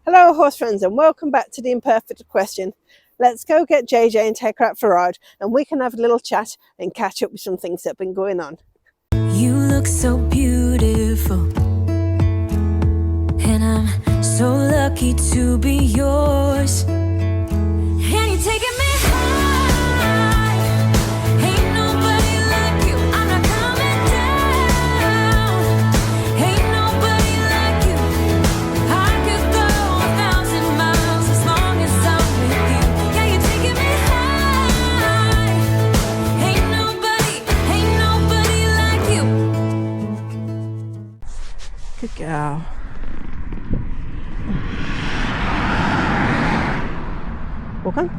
Hello horse friends and welcome back to the Imperfect Question. Let's go get JJ and take her out for a ride and we can have a little chat and catch up with some things that have been going on. You look so beautiful and I'm so lucky to be yours. And you're taking me high. Ain't nobody like you. I'm not coming down. Ain't nobody like you. I could go 1,000 miles as long as I'm with you. Yeah, you're taking me high. Ain't nobody like you. Good girl. Walk on.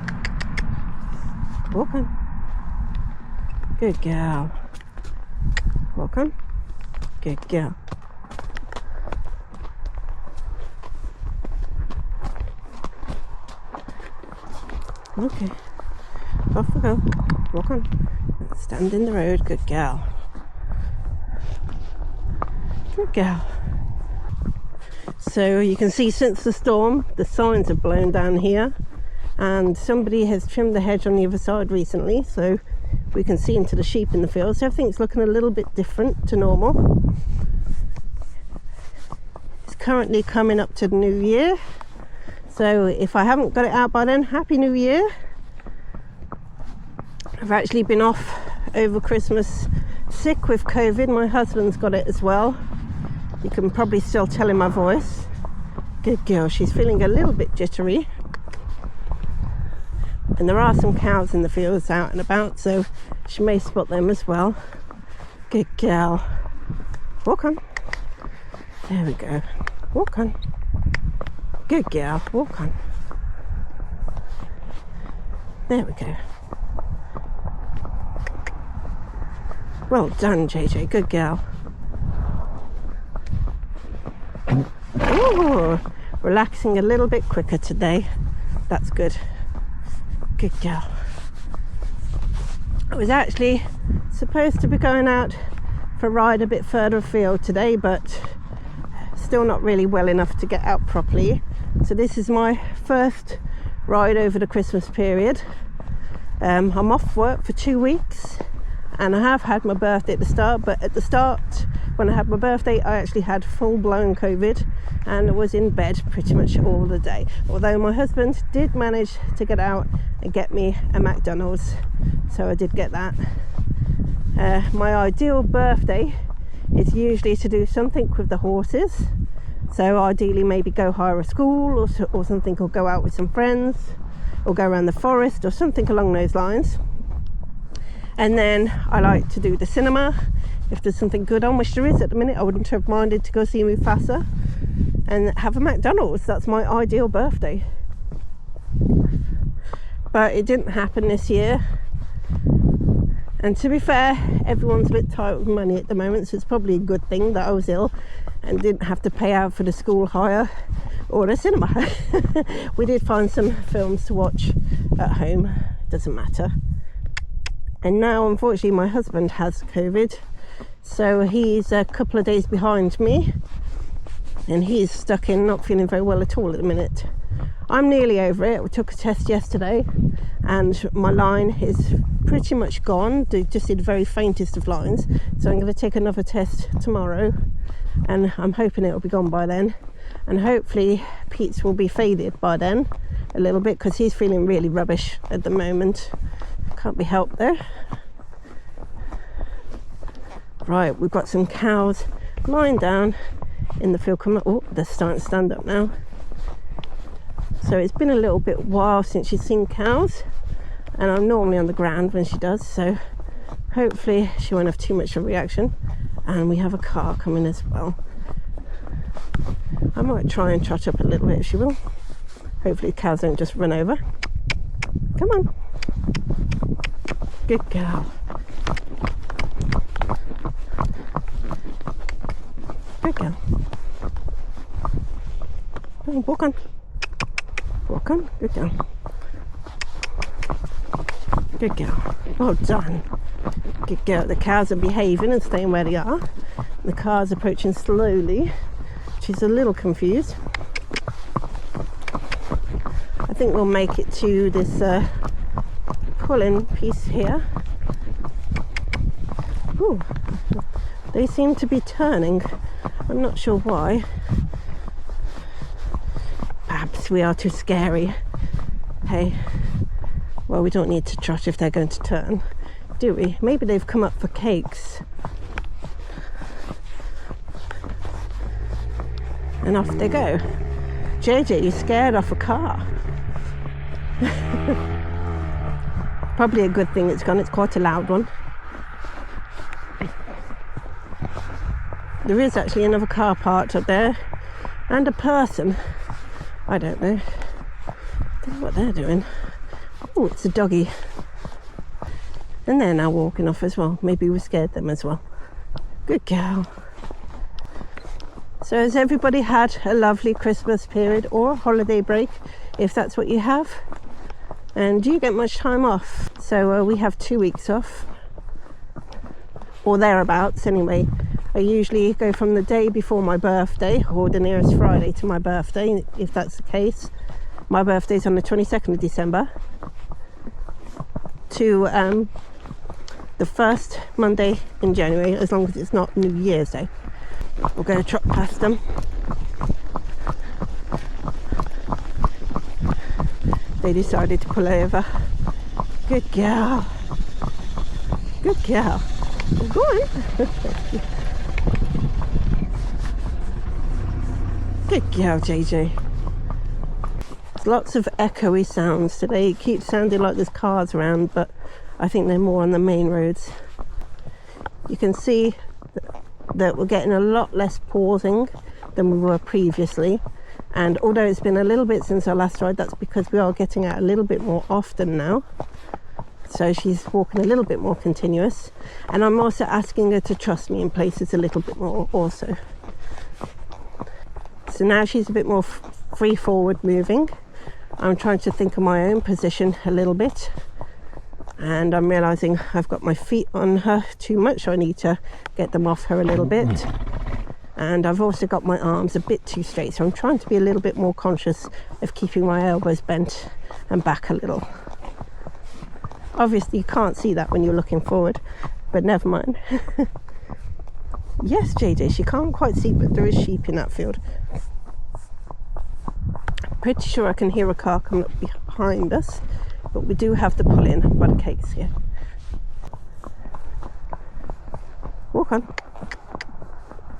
Walk on. Good girl. Walk on. Good girl. Okay. Off we go. Walk on. Stand in the road. Good girl. Good girl. So you can see since the storm, the signs have blown down here. And somebody has trimmed the hedge on the other side recently, so we can see into the sheep in the field. So everything's looking a little bit different to normal. It's currently coming up to the new year, so if I haven't got it out by then, Happy New Year. I've actually been off over Christmas sick with COVID. My husband's got it as well. You can probably still tell in my voice. Good girl. She's feeling a little bit jittery. And there are some cows in the fields out and about, so she may spot them as well. Good girl. Walk on. There we go. Walk on. Good girl. Walk on. There we go. Well done, JJ. Good girl. Ooh, relaxing a little bit quicker today. That's good. Good girl. I was actually supposed to be going out for a ride a bit further afield today, but still not really well enough to get out properly. So this is my first ride over the Christmas period. I'm off work for 2 weeks and I have had my birthday at the start, but at the start when I had my birthday I actually had full-blown COVID and I was in bed pretty much all the day, although my husband did manage to get out and get me a McDonald's, so I did get that. My ideal birthday is usually to do something with the horses, so ideally maybe go hire a school or something, or go out with some friends or go around the forest or something along those lines. And then I like to do the cinema if there's something good on, which there is at the minute. I wouldn't have minded to go see Mufasa and have a McDonald's. That's my ideal birthday, but it didn't happen this year. And to be fair, everyone's a bit tight with money at the moment, so it's probably a good thing that I was ill and didn't have to pay out for the school hire or the cinema. We did find some films to watch at home, doesn't matter. And now unfortunately my husband has COVID, so he's a couple of days behind me and he's stuck in not feeling very well at all at the minute. I'm nearly over it. We took a test yesterday and my line is pretty much gone. Just did the very faintest of lines, so I'm going to take another test tomorrow and I'm hoping it'll be gone by then, and hopefully Pete's will be faded by then a little bit, because he's feeling really rubbish at the moment. Can't be helped though. Right, we've got some cows lying down in the field coming up. Oh, they're starting to stand up now. So it's been a little bit while since she's seen cows, and I'm normally on the ground when she does, so hopefully she won't have too much of a reaction. And we have a car coming as well. I might try and trot up a little bit if she will. Hopefully the cows don't just run over. Come on. Good girl. Good girl. Oh, walk on. Walk on. Good girl. Good girl. Well done. Good girl. The cows are behaving and staying where they are. The car's approaching slowly. She's a little confused. think we'll make it to this pull-in piece here. Ooh, they seem to be turning. I'm not sure why. Perhaps we are too scary. Hey, well, we don't need to trot if they're going to turn, do we? Maybe they've come up for cakes. And off they go. JJ, you scared off a car. Probably a good thing it's gone. It's quite a loud one. There is actually another car parked up there and a person. I don't know. I don't know what they're doing. Oh, it's a doggy. And they're now walking off as well. Maybe we scared them as well. Good girl. So has everybody had a lovely Christmas period or holiday break, if that's what you have? And do you get much time off? So we have 2 weeks off, or thereabouts anyway. I usually go from the day before my birthday, or the nearest Friday to my birthday, if that's the case. My birthday's on the 22nd of December, to the first Monday in January, as long as it's not New Year's Day. We'll go trot past them. They decided to pull over. Good girl. Good girl. Go on. Good girl, JJ. There's lots of echoey sounds today. It keeps sounding like there's cars around, but I think they're more on the main roads. You can see that we're getting a lot less pausing than we were previously, and although it's been a little bit since our last ride, that's because we are getting out a little bit more often now, so she's walking a little bit more continuous, and I'm also asking her to trust me in places a little bit more also. So now she's a bit more free forward moving. I'm trying to think of my own position a little bit, and I'm realizing I've got my feet on her too much, so I need to get them off her a little bit. And I've also got my arms a bit too straight, so I'm trying to be a little bit more conscious of keeping my elbows bent and back a little. Obviously you can't see that when you're looking forward, but never mind. Yes, JJ, she can't quite see, but there is sheep in that field. Pretty sure I can hear a car coming up behind us, but we do have the pull-in by the cakes here. Walk on.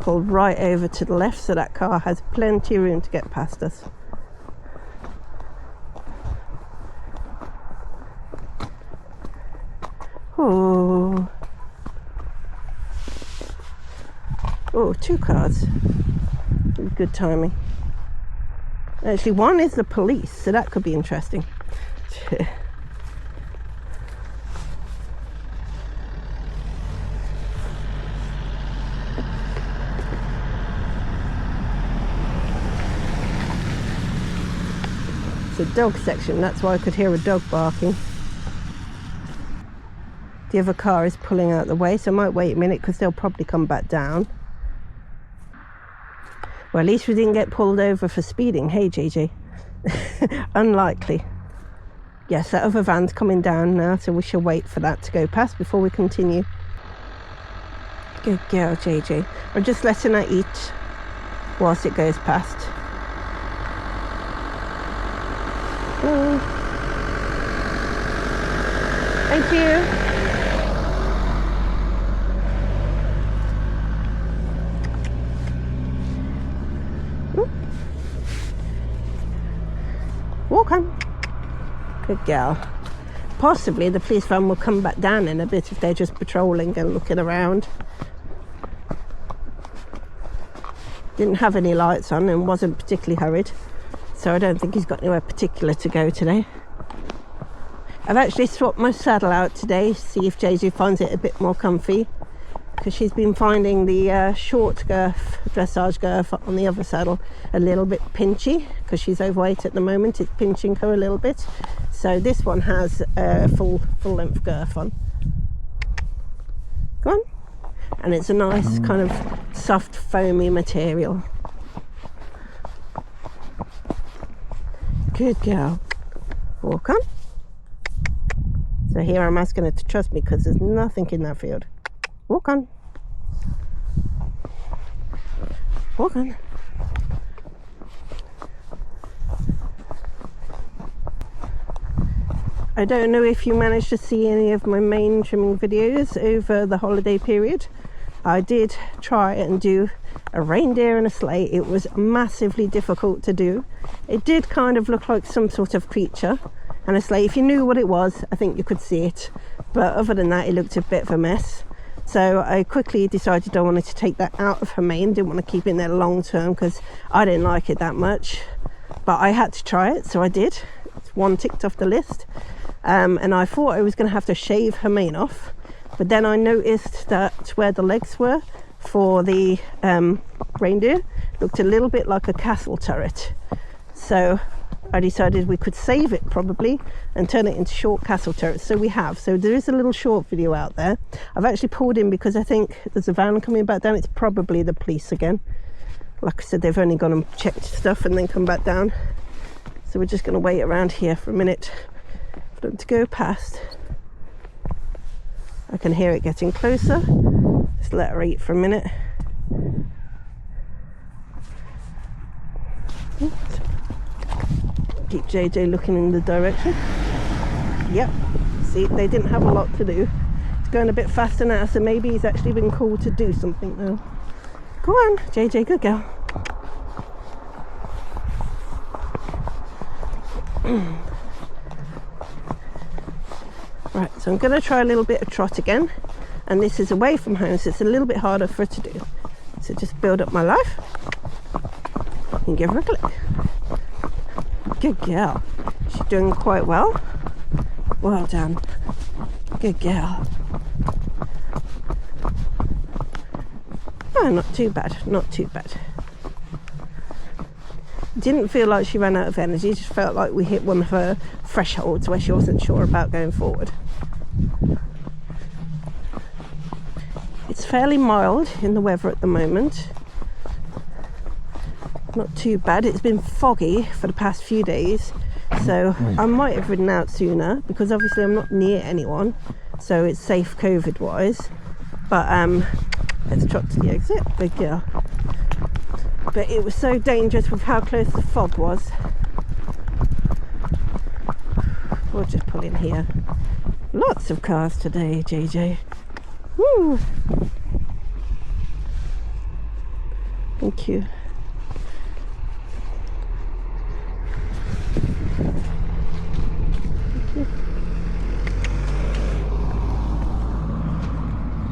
Pull right over to the left, so that car has plenty of room to get past us. Oh, oh, 2 cars. Good timing. Actually, one is the police, so that could be interesting. It's a dog section, that's why I could hear a dog barking. The other car is pulling out the way, so I might wait a minute because they'll probably come back down. Well, at least we didn't get pulled over for speeding. Hey, JJ. Unlikely. Yes, that other van's coming down now, so we shall wait for that to go past before we continue. Good girl, JJ. I'm just letting her eat whilst it goes past. Oh. Thank you. Walk on. Good girl. Possibly the police van will come back down in a bit if they're just patrolling and looking around. Didn't have any lights on and wasn't particularly hurried, so I don't think he's got anywhere particular to go today. I've actually swapped my saddle out today, see if JJ finds it a bit more comfy, because she's been finding the short girth, dressage girth on the other saddle a little bit pinchy, because she's overweight at the moment. It's pinching her a little bit. So this one has a full length girth on. Go on. And it's a nice kind of soft foamy material. Good girl. Walk on. So here I'm asking her to trust me because there's nothing in that field. Walk on. Walk on. I don't know if you managed to see any of my main trimming videos over the holiday period. I did try and do a reindeer and a sleigh. It was massively difficult to do. It did kind of look like some sort of creature and a sleigh. If you knew what it was, I think you could see it. But other than that, it looked a bit of a mess. So I quickly decided I wanted to take that out of her mane. Didn't want to keep it in there long term because I didn't like it that much. But I had to try it, so I did. It's one ticked off the list. And I thought I was going to have to shave her mane off, but then I noticed that where the legs were for the reindeer looked a little bit like a castle turret. So I decided we could save it probably and turn it into short castle turrets. So we have. So there is a little short video out there. I've actually pulled in because I think there's a van coming back down. It's probably the police again. Like I said, they've only gone and checked stuff and then come back down. So we're just going to wait around here for a minute for them to go past. I can hear it getting closer. Just let her eat for a minute. Keep JJ looking in the direction. Yep, see, they didn't have a lot to do. It's going a bit faster now, so maybe he's actually been called to do something now. Go on, JJ, good girl. Right, so I'm going to try a little bit of trot again, and this is away from home, so it's a little bit harder for her to do. So just build up my life and give her a click. Good girl. She's doing quite well. Well done. Good girl. Oh, not too bad, not too bad. Didn't feel like she ran out of energy, just felt like we hit one of her thresholds where she wasn't sure about going forward. It's fairly mild in the weather at the moment. Not too bad. It's been foggy for the past few days, so I might have ridden out sooner because obviously I'm not near anyone, so it's safe COVID wise. But let's trot to the exit. Good girl. But it was so dangerous with how close the fog was. We'll just pull in here. Lots of cars today, JJ. Woo! Thank you.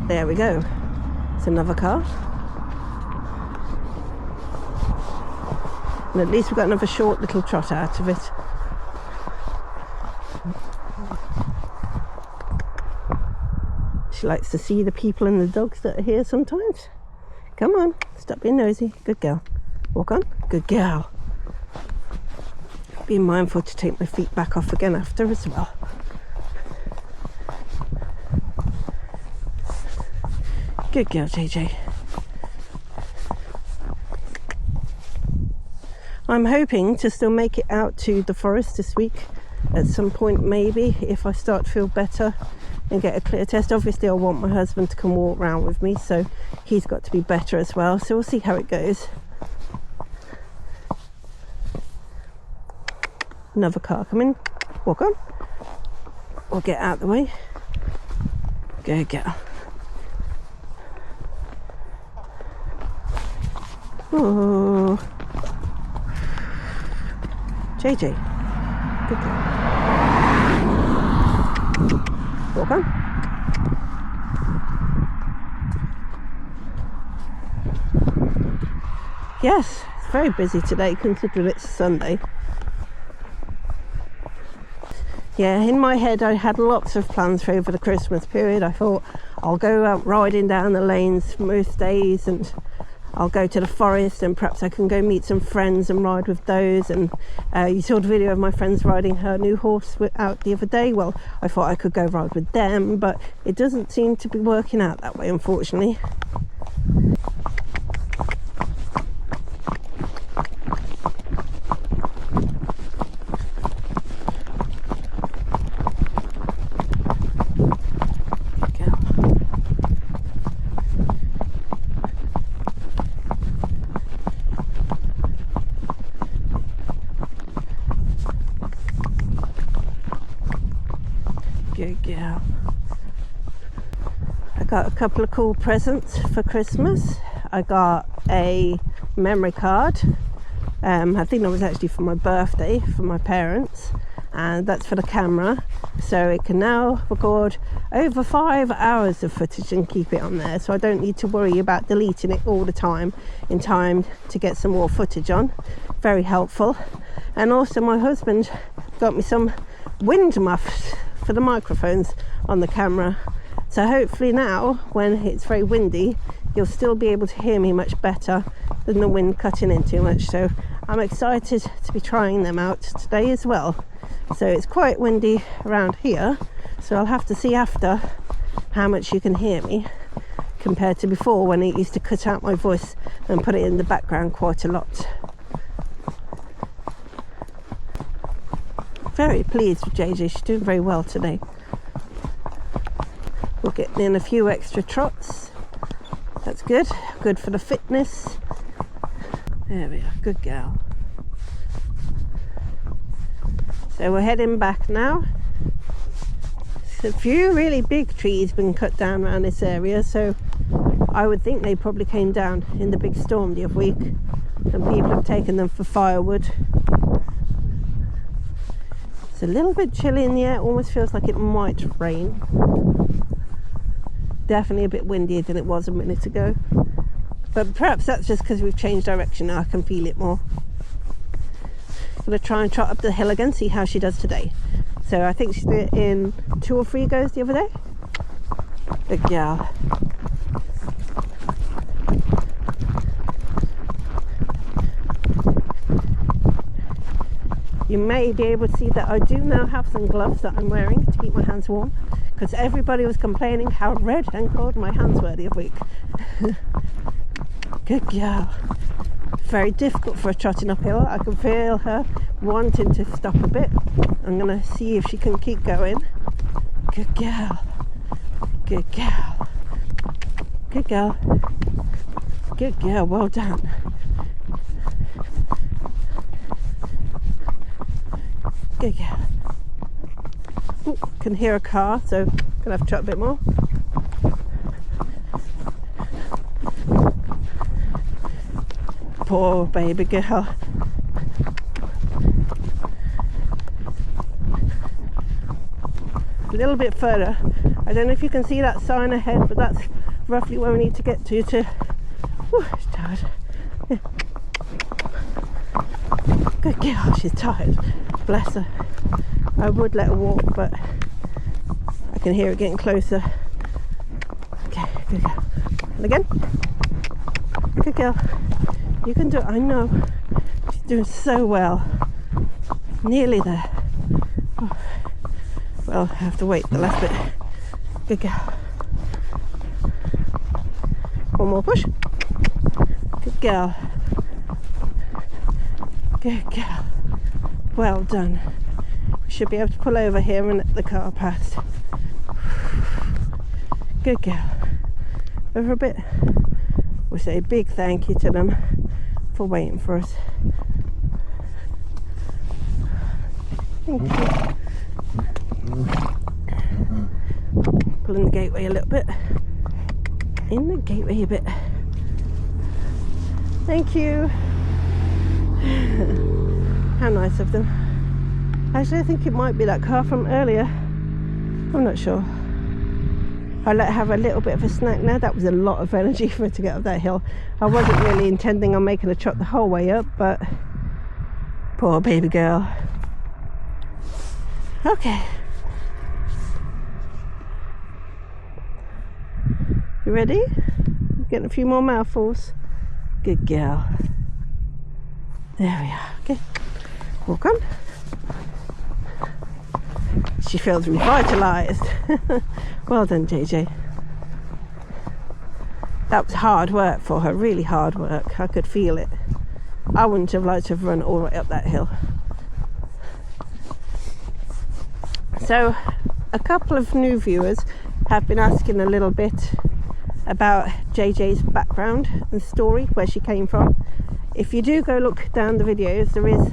There we go. It's another car. And at least we've got another short little trot out of it. She likes to see the people and the dogs that are here sometimes. Come on, stop being nosy. Good girl. Walk on. Good girl. Be mindful to take my feet back off again after as well. Good girl, JJ. I'm hoping to still make it out to the forest this week at some point, maybe, if I start to feel better and get a clear test. Obviously I want my husband to come walk around with me, so he's got to be better as well, so we'll see how it goes. Another car coming. Walk on. We'll get out of the way. Good girl. Oh, JJ, good girl. Walk on. Yes, it's very busy today considering it's Sunday. Yeah, in my head I had lots of plans for over the Christmas period. I thought I'll go out riding down the lanes most days, and I'll go to the forest, and perhaps I can go meet some friends and ride with those. And you saw the video of my friends riding her new horse out the other day. Well, I thought I could go ride with them, but it doesn't seem to be working out that way, unfortunately. Good girl. I got a couple of cool presents for Christmas. I got a memory card. I think that was actually for my birthday, for my parents, and that's for the camera, so it can now record over 5 hours of footage and keep it on there, so I don't need to worry about deleting it all the time in time to get some more footage on. Very helpful. And also my husband got me some wind muffs for the microphones on the camera, so hopefully now when it's very windy you'll still be able to hear me much better than the wind cutting in too much. So I'm excited to be trying them out today as well. So it's quite windy around here, so I'll have to see after how much you can hear me compared to before, when it used to cut out my voice and put it in the background quite a lot. Very pleased with JJ, she's doing very well today. We're getting in a few extra trots. That's good, good for the fitness. There we are, good girl. So we're heading back now. There's a few really big trees been cut down around this area, so I would think they probably came down in the big storm the other week and people have taken them for firewood. It's a little bit chilly in the air, almost feels like it might rain. Definitely a bit windier than it was a minute ago, but perhaps that's just because we've changed direction now. I can feel it more. I'm going to try and trot up the hill again, see how she does today. So I think she's in 2 or 3 goes the other day. Good girl. You may be able to see that I do now have some gloves that I'm wearing to keep my hands warm, because everybody was complaining how red and cold my hands were the other week. Good girl. Very difficult for her trotting uphill. I can feel her wanting to stop a bit. I'm going to see if she can keep going. Good girl. Good girl. Good girl. Good girl, well done. Good girl. Ooh, can hear a car, so gonna have to trot a bit more. Poor baby girl. A little bit further. I don't know if you can see that sign ahead, but that's roughly where we need to get to. Whew, she's tired. Yeah. Good girl, she's tired. Bless her. I would let her walk, but I can hear it getting closer. Okay, good girl. And again. Good girl. You can do it, I know. She's doing so well. Nearly there. Oh. Well, I have to wait the last bit. Good girl. One more push. Good girl. Good girl. Well done. We should be able to pull over here and let the car past. Good girl. Over a bit. We'll say a big thank you to them for waiting for us. Thank you. Pulling the gateway a little bit. In the gateway a bit. Thank you. How nice of them. Actually, I think it might be that car from earlier. I'm not sure. I let her have a little bit of a snack now. That was a lot of energy for her to get up that hill. I wasn't really intending on making a trot the whole way up, but poor baby girl. Okay. You ready? Getting a few more mouthfuls. Good girl. There we are. Okay. Walk on. She feels revitalised. Well done, JJ. That was hard work for her, really hard work. I could feel it. I wouldn't have liked to have run all the way up that hill. So, a couple of new viewers have been asking a little bit about JJ's background and story, where she came from. If you do go look down the videos, there is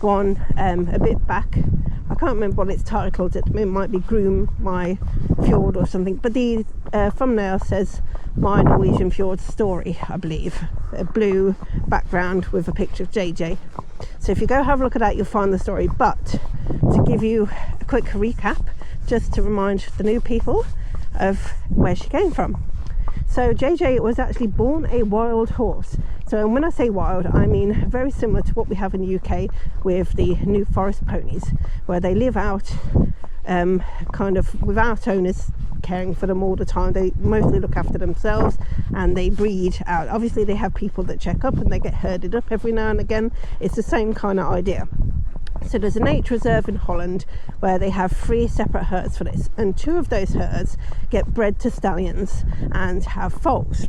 one a bit back I can't remember what it's titled. It might be Groom My Fjord or something, but the thumbnail says My Norwegian Fjord Story, I believe. A blue background with a picture of JJ. So if you go have a look at that, you'll find the story. But to give you a quick recap, just to remind the new people of where she came from. So JJ was actually born a wild horse. So when I say wild, I mean very similar to what we have in the UK with the New Forest ponies, where they live out kind of without owners caring for them all the time. They mostly look after themselves and they breed out. Obviously they have people that check up and they get herded up every now and again. It's the same kind of idea. So there's a nature reserve in Holland where they have 3 separate herds for this, and 2 of those herds get bred to stallions and have foals.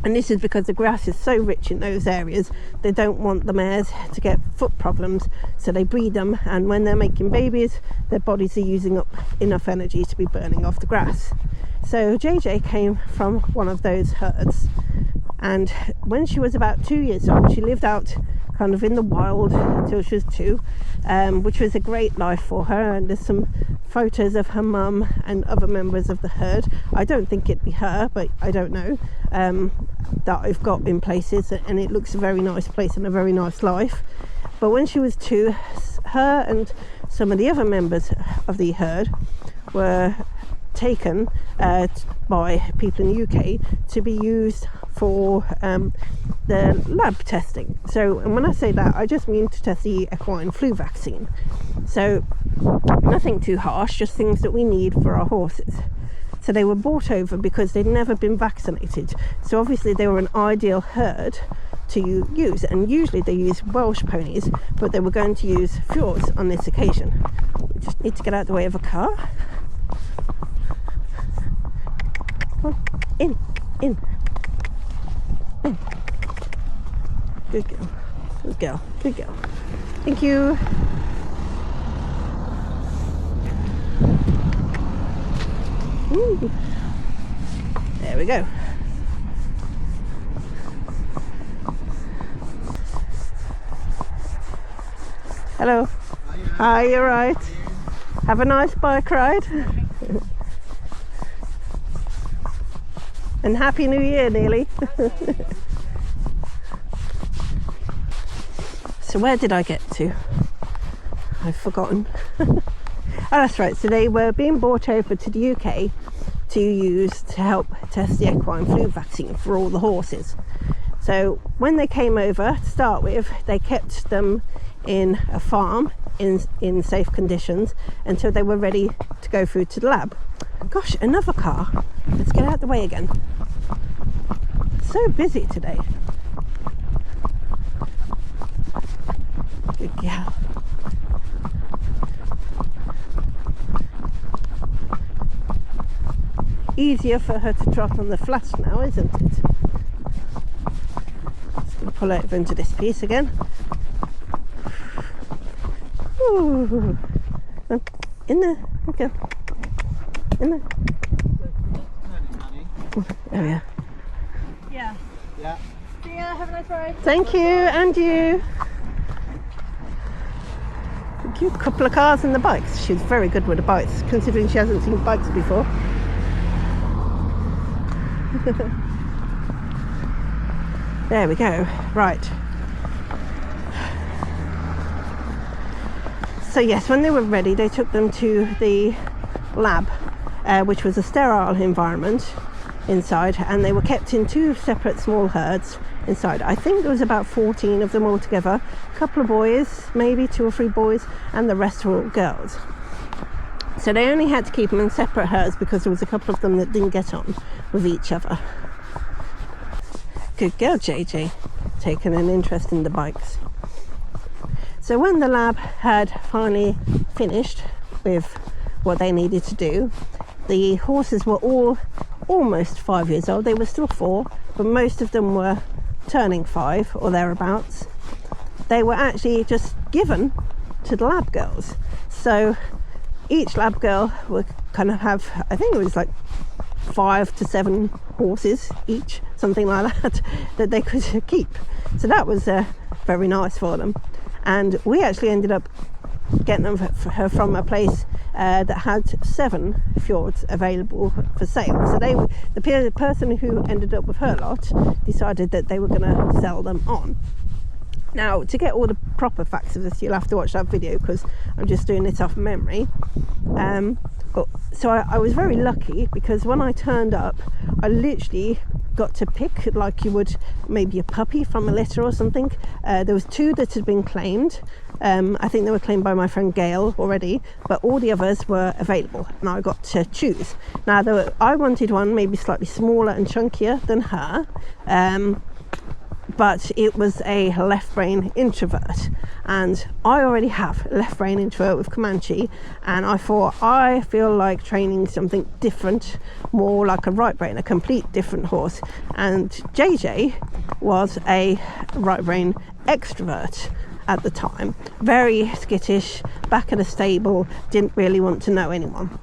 And this is because the grass is so rich in those areas, they don't want the mares to get foot problems, so they breed them, and when they're making babies, their bodies are using up enough energy to be burning off the grass. So JJ came from one of those herds, and when she was about 2 years old, she lived out kind of in the wild till she was 2, which was a great life for her. And there's some photos of her mum and other members of the herd. I don't think it'd be her, but I don't know, that I've got in places, and it looks a very nice place and a very nice life. But when she was 2, her and some of the other members of the herd were taken by people in the UK to be used for the lab testing. So, and when I say that, I just mean to test the equine flu vaccine. So nothing too harsh, just things that we need for our horses. So they were brought over because they'd never been vaccinated. So obviously they were an ideal herd to use, and usually they use Welsh ponies, but they were going to use fjords on this occasion. We just need to get out of the way of a car. Come on, in. Good girl, good girl, good girl. Thank you. Ooh. There we go. Hello. Hi, you're right. Have a nice bike ride. And Happy New Year, nearly. So where did I get to? I've forgotten. Oh, that's right. So they were being brought over to the UK to use to help test the equine flu vaccine for all the horses. So when they came over to start with, they kept them in a farm in safe conditions until they were ready to go through to the lab. Gosh, another car. Let's get out the way again. So busy today. Good girl. Easier for her to trot on the flat now, isn't it? Just going to pull over into this piece again. Ooh. In there. Okay. In there. Oh yeah. Yeah. Yeah. See ya, have a nice ride. Thank you, and you. Cute couple of cars and the bikes. She's very good with the bikes, considering she hasn't seen bikes before. There we go. Right. So yes, when they were ready, they took them to the lab, which was a sterile environment inside, and they were kept in 2 separate small herds inside. I think there was about 14 of them altogether. A couple of boys, maybe 2 or 3 boys, and the rest were all girls. So they only had to keep them in separate herds because there was a couple of them that didn't get on with each other. Good girl, JJ, taking an interest in the bikes. So when the lab had finally finished with what they needed to do, the horses were all almost 5 years old. They were still 4, but most of them were turning 5 or thereabouts. They were actually just given to the lab girls. So each lab girl would kind of have, I think it was like 5 to 7 horses each, something like that they could keep. So that was very nice for them. And we actually ended up getting her from a place that had 7 fjords available for sale. So the person who ended up with her lot decided that they were going to sell them on. Now, to get all the proper facts of this, you'll have to watch that video because I'm just doing it off memory. So I was very lucky because when I turned up, I literally got to pick like you would maybe a puppy from a litter or something. There was 2 that had been claimed. I think they were claimed by my friend Gail already, but all the others were available and I got to choose. Now, I wanted one maybe slightly smaller and chunkier than her, but it was a left brain introvert, and I already have a left brain introvert with Comanche, and I thought I feel like training something different, more like a right brain, a complete different horse. And JJ was a right brain extrovert at the time, very skittish, back at a stable, didn't really want to know anyone.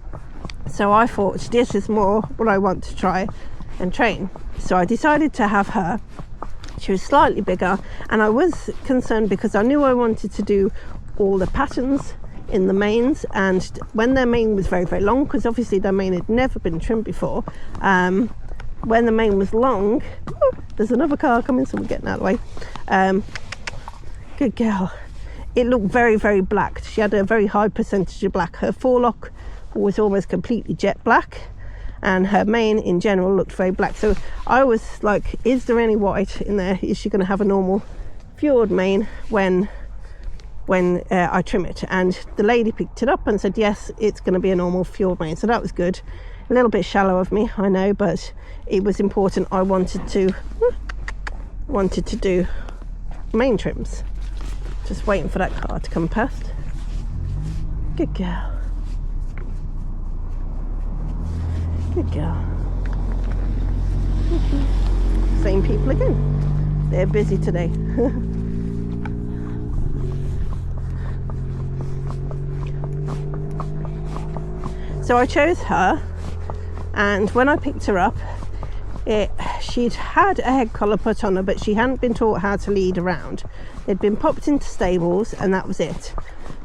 So I thought this is more what I want to try and train. So I decided to have her. She was slightly bigger, and I was concerned because I knew I wanted to do all the patterns in the manes, and when their mane was very, very long, because obviously their mane had never been trimmed before, when the mane was long, there's another car coming, so we're getting out of the way. Good girl. It looked very, very black. She had a very high percentage of black. Her forelock was almost completely jet black, and her mane in general looked very black. So I was like, is there any white in there? Is she going to have a normal fjord mane when I trim it? And the lady picked it up and said yes, it's going to be a normal fjord mane. So that was good. A little bit shallow of me, I know, but it was important. I wanted to do mane trims. Just waiting for that car to come past. Good girl. Good girl. Same people again. They're busy today. So I chose her, and when I picked her up, she'd had a head collar put on her, but she hadn't been taught how to lead around. They'd been popped into stables and that was it.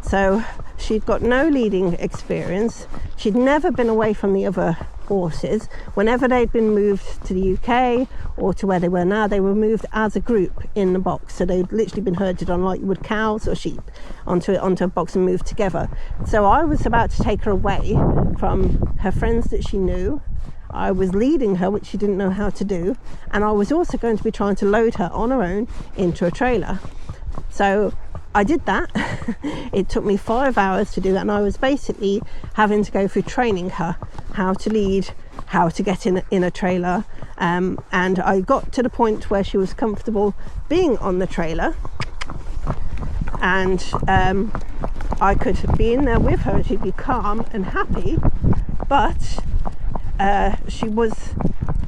So she'd got no leading experience. She'd never been away from the other horses. Whenever they'd been moved to the UK or to where they were now, they were moved as a group in the box. So they'd literally been herded on like you would cows or sheep onto a box and moved together. So I was about to take her away from her friends that she knew. I was leading her, which she didn't know how to do, and I was also going to be trying to load her on her own into a trailer. So I did that. It took me 5 hours to do that, and I was basically having to go through training her how to lead, how to get in a trailer, and I got to the point where she was comfortable being on the trailer, and I could be in there with her and she'd be calm and happy, but she was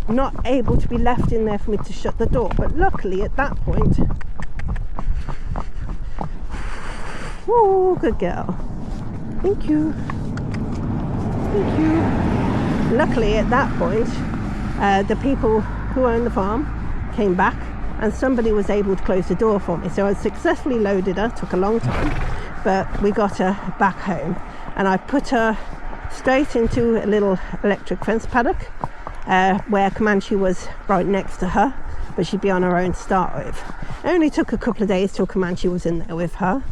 not able to be left in there for me to shut the door. But luckily at that point, oh, good girl, thank you. Luckily at that point, the people who own the farm came back and somebody was able to close the door for me. So I successfully loaded her. Took a long time, but we got her back home, and I put her straight into a little electric fence paddock where Comanche was right next to her, but she'd be on her own to start with. It only took a couple of days till Comanche was in there with her,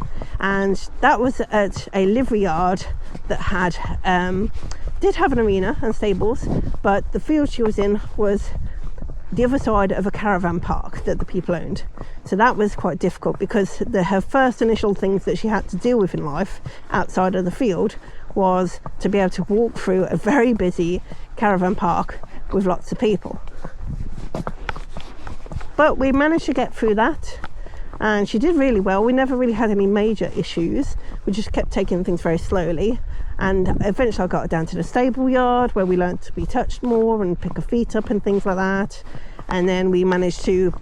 and that was at a livery yard that had did have an arena and stables, but the field she was in was the other side of a caravan park that the people owned. So that was quite difficult because her first initial things that she had to deal with in life outside of the field was to be able to walk through a very busy caravan park with lots of people. But we managed to get through that, and she did really well. We never really had any major issues. We just kept taking things very slowly, and eventually I got her down to the stable yard where we learned to be touched more and pick her feet up and things like that. And then we managed to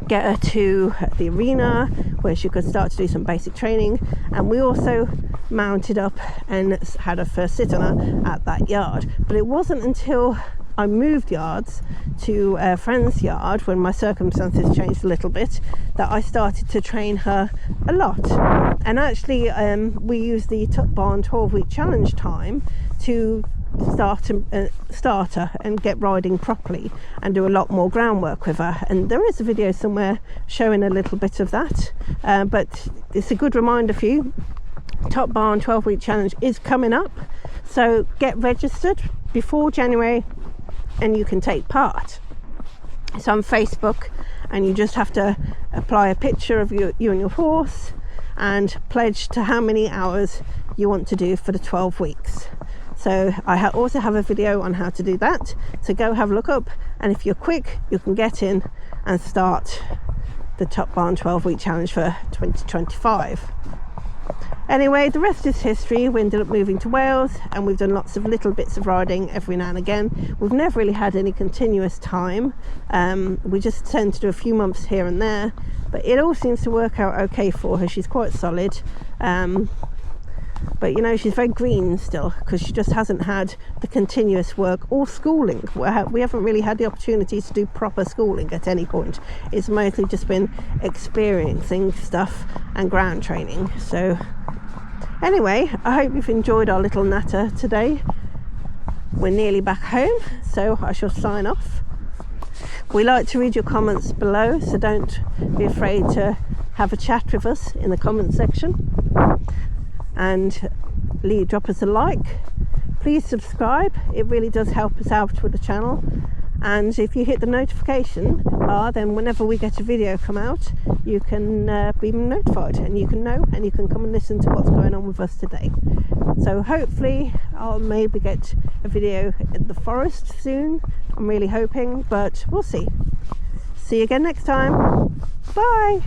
get her to the arena where she could start to do some basic training, and we also mounted up and had her first sit on her at that yard. But it wasn't until I moved yards to a friend's yard when my circumstances changed a little bit, that I started to train her a lot. And actually we used the Tuck Barn 12-week challenge time to start her and get riding properly and do a lot more groundwork with her. And there is a video somewhere showing a little bit of that, but it's a good reminder for you. Tuck Barn 12-week challenge is coming up, so get registered before January and you can take part. It's on Facebook, and you just have to apply a picture of you and your horse and pledge to how many hours you want to do for the 12 weeks. So I also have a video on how to do that, so go have a look up, and if you're quick you can get in and start the Tuck Barn 12-week challenge for 2025. Anyway, the rest is history. We ended up moving to Wales, and we've done lots of little bits of riding every now and again. We've never really had any continuous time. We just tend to do a few months here and there, but it all seems to work out okay for her. She's quite solid, but you know, she's very green still because she just hasn't had the continuous work or schooling. We haven't really had the opportunity to do proper schooling at any point. It's mostly just been experiencing stuff and ground training. So anyway, I hope you've enjoyed our little natter today. We're nearly back home, so I shall sign off. We like to read your comments below, so don't be afraid to have a chat with us in the comment section. And drop us a like. Please subscribe, it really does help us out with the channel. And if you hit the notification bar, then whenever we get a video come out, you can be notified, and you can know, and you can come and listen to what's going on with us today. So hopefully I'll maybe get a video in the forest soon. I'm really hoping, but we'll see. See you again next time. Bye.